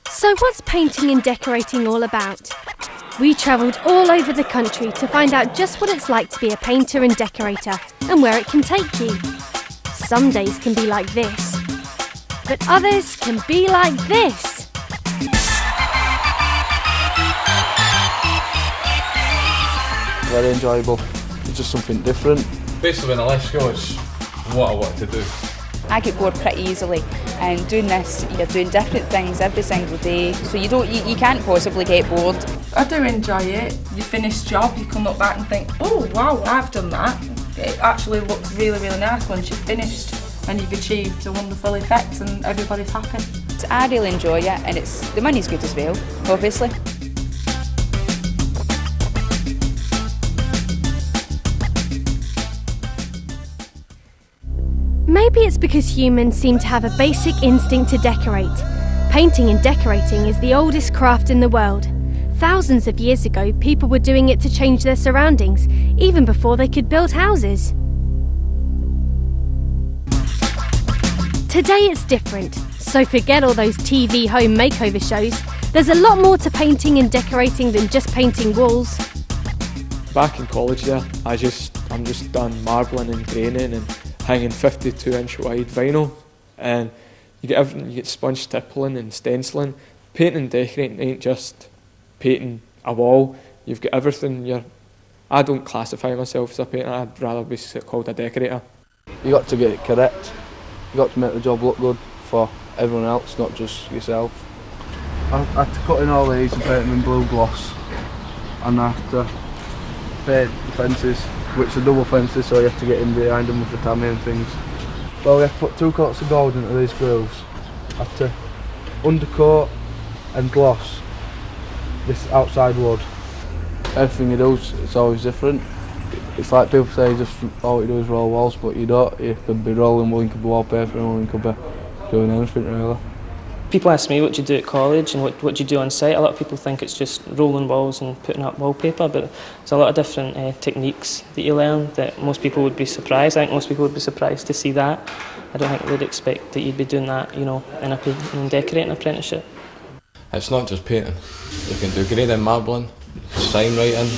So what's painting and decorating all about? We travelled all over the country to find out just what it's like to be a painter and decorator and where it can take you. Some days can be like this, but others can be like this. Very enjoyable. It's just something different. Basically when I left school it's what I want to do. I get bored pretty easily, and doing this, you're doing different things every single day, so you can't possibly get bored. I do enjoy it. You finish job, you come look back and think, oh wow, I've done that. It actually looks really, really nice once you've finished and you've achieved a wonderful effect and everybody's happy. So I really enjoy it, and the money's good as well, obviously. Maybe it's because humans seem to have a basic instinct to decorate. Painting and decorating is the oldest craft in the world. Thousands of years ago, people were doing it to change their surroundings, even before they could build houses. Today it's different, so forget all those TV home makeover shows. There's a lot more to painting and decorating than just painting walls. Back in college there, I'm just done marbling and graining and hanging 52-inch wide vinyl, and you get everything. You get sponge stippling and stenciling. Painting and decorating ain't just painting a wall. You've got everything. I don't classify myself as a painter. I'd rather be called a decorator. You got to get it correct. You got to make the job look good for everyone else, not just yourself. I had to cut in all these and paint them in blue gloss, and I had to paint the fences, which are double fences, so you have to get in behind them with the tammy and things. Well, we have to put 2 coats of gold into these grooves. I have to undercoat and gloss this outside wood. Everything you do, it's always different. It's like people say, just all you do is roll walls, but you don't. You could be rolling one, you could be wallpaper, and one could be doing anything really. People ask me what do you do at college and what do you do on site. A lot of people think it's just rolling walls and putting up wallpaper, but there's a lot of different techniques that you learn that most people would be surprised. I think most people would be surprised to see that. I don't think they'd expect that you'd be doing that, in a painting and decorating apprenticeship. It's not just painting. You can do grading, marbling, sign writing,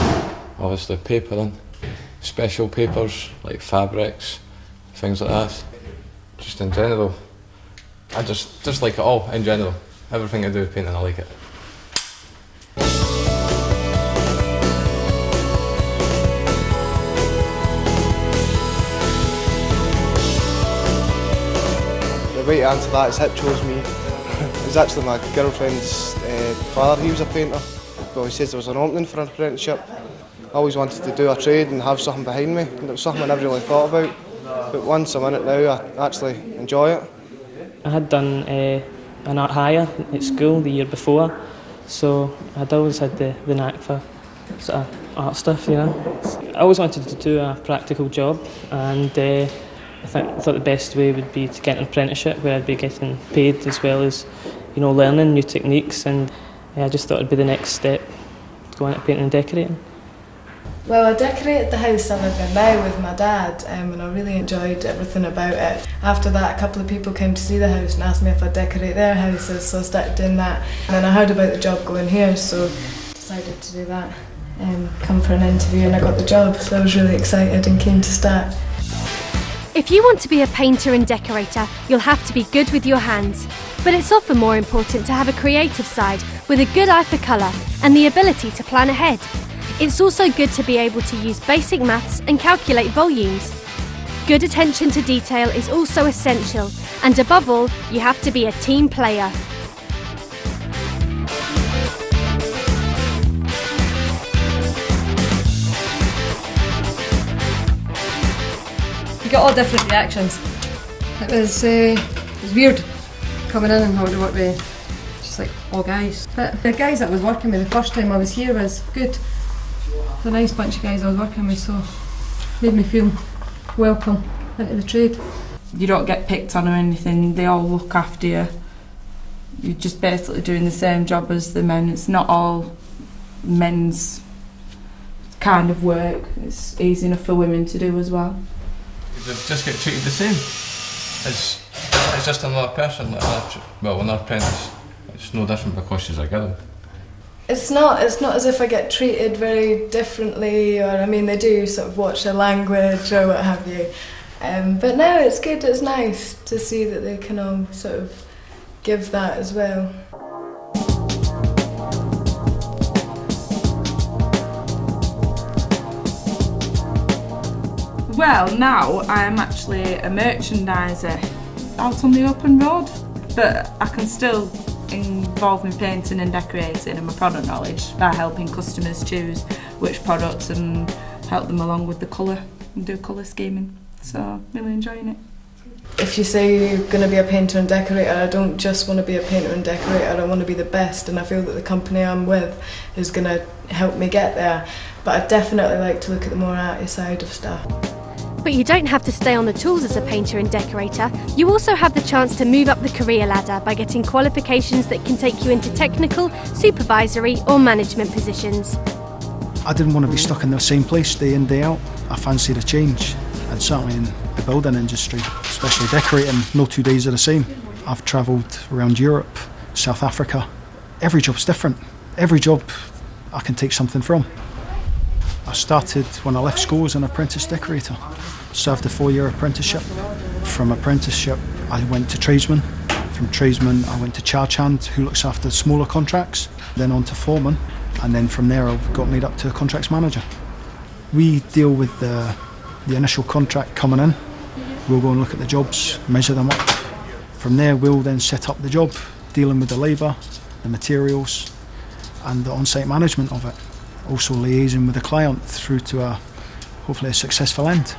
obviously papering, special papers like fabrics, things like that. Just in general. I just like it all, in general. Everything I do with painting, I like it. The way to answer that is Hip chose me. It was actually my girlfriend's father, he was a painter. Well, he says there was an opening for an apprenticeship. I always wanted to do a trade and have something behind me, and it was something I never really thought about. But once I'm in it now, I actually enjoy it. I had done an art hire at school the year before, so I'd always had the knack for sort of art stuff, I always wanted to do a practical job, and I thought the best way would be to get an apprenticeship where I'd be getting paid as well as, learning new techniques, and I just thought it'd be the next step to go into painting and decorating. Well, I decorated the house I live in now with my dad, and I really enjoyed everything about it. After that, a couple of people came to see the house and asked me if I'd decorate their houses, so I started doing that. And then I heard about the job going here, so decided to do that. Come for an interview and I got the job, so I was really excited and keen to start. If you want to be a painter and decorator, you'll have to be good with your hands. But it's often more important to have a creative side with a good eye for colour and the ability to plan ahead. It's also good to be able to use basic maths and calculate volumes. Good attention to detail is also essential, and above all, you have to be a team player. You got all different reactions. It was weird coming in and having to work with just like all guys. But the guys that I was working with the first time I was here was good. It's a nice bunch of guys I was working with, so made me feel welcome into the trade. You don't get picked on or anything, they all look after you. You're just basically doing the same job as the men. It's not all men's kind of work, it's easy enough for women to do as well. You just get treated the same. It's It's just another person, like another apprentice. It's no different because she's a girl. It's not as if I get treated very differently, or I mean they do sort of watch their language or what have you. But no, it's good, it's nice to see that they can all sort of give that as well. Well, now I'm actually a merchandiser out on the open road, but I can still involve in painting and decorating and my product knowledge by helping customers choose which products and help them along with the colour and do colour scheming. So, really enjoying it. If you say you're going to be a painter and decorator, I don't just want to be a painter and decorator, I want to be the best, and I feel that the company I'm with is going to help me get there. But I definitely like to look at the more arty side of stuff. But you don't have to stay on the tools as a painter and decorator. You also have the chance to move up the career ladder by getting qualifications that can take you into technical, supervisory or management positions. I didn't want to be stuck in the same place day in, day out. I fancied a change, and certainly in the building industry, especially decorating, no 2 days are the same. I've travelled around Europe, South Africa. Every job's different. Every job I can take something from. I started when I left school as an apprentice decorator. Served a 4-year apprenticeship. From apprenticeship I went to tradesman. From tradesman I went to charge hand, who looks after smaller contracts, then on to foreman, and then from there I got made up to a contracts manager. We deal with the initial contract coming in. We'll go and look at the jobs, measure them up. From there we'll then set up the job, dealing with the labour, the materials and the on-site management of it. Also liaising with the client through to hopefully a successful end.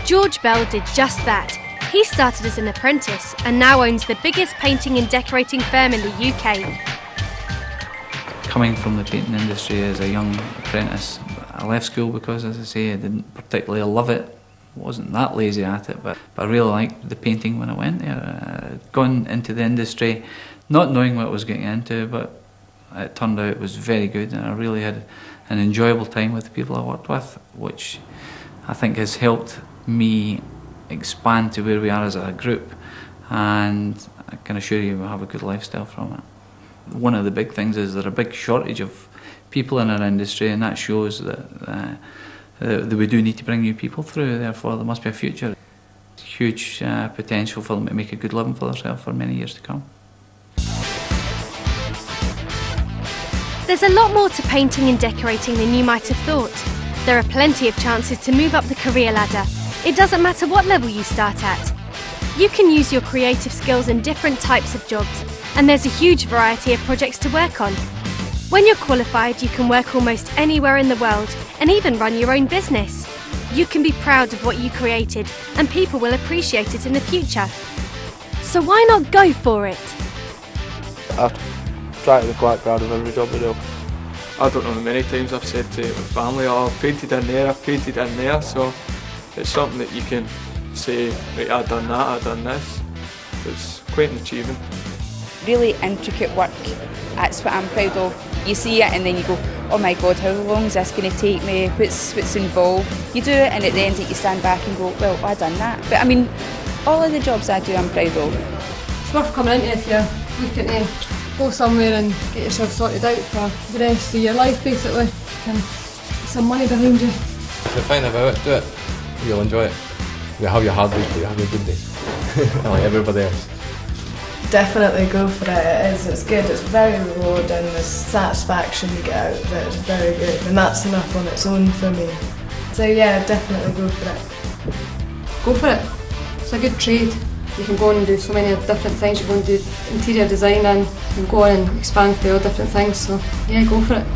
George Bell did just that. He started as an apprentice and now owns the biggest painting and decorating firm in the UK. Coming from the painting industry as a young apprentice, I left school because, as I say, I didn't particularly love it. Wasn't that lazy at it, but I really liked the painting when I went there. I'd gone into the industry not knowing what I was getting into, but it turned out it was very good, and I really had an enjoyable time with the people I worked with, which I think has helped me expand to where we are as a group, and I can assure you we'll have a good lifestyle from it. One of the big things is there's a big shortage of people in our industry, and that shows that we do need to bring new people through, therefore there must be a future. Huge potential for them to make a good living for themselves for many years to come. There's a lot more to painting and decorating than you might have thought. There are plenty of chances to move up the career ladder. It doesn't matter what level you start at. You can use your creative skills in different types of jobs, and there's a huge variety of projects to work on. When you're qualified, you can work almost anywhere in the world and even run your own business. You can be proud of what you created, and people will appreciate it in the future. So why not go for it? I try to be quite proud of every job I do. I don't know how many times I've said to my family, oh, I've painted in there, I've painted in there, so it's something that you can say, right, I've done that, I've done this. It's quite an achievement. Really intricate work, that's what I'm proud of. You see it and then you go, oh my god, how long is this going to take me, what's involved? You do it and at the end you stand back and go, well, I've done that. But I mean, all of the jobs I do I'm proud of. It's worth coming into if you're looking to go somewhere and get yourself sorted out for the rest of your life basically, and some money behind you. If you're fine about it, do it. You'll enjoy it. You have your hard days, but you have your good days. Like everybody else. Definitely go for it, it is, it's good, it's very rewarding, the satisfaction you get out of it is very good, and that's enough on its own for me. So yeah, definitely go for it. Go for it. It's a good trade. You can go on and do so many different things. You go and do interior design and go on and expand to all different things, so yeah, go for it.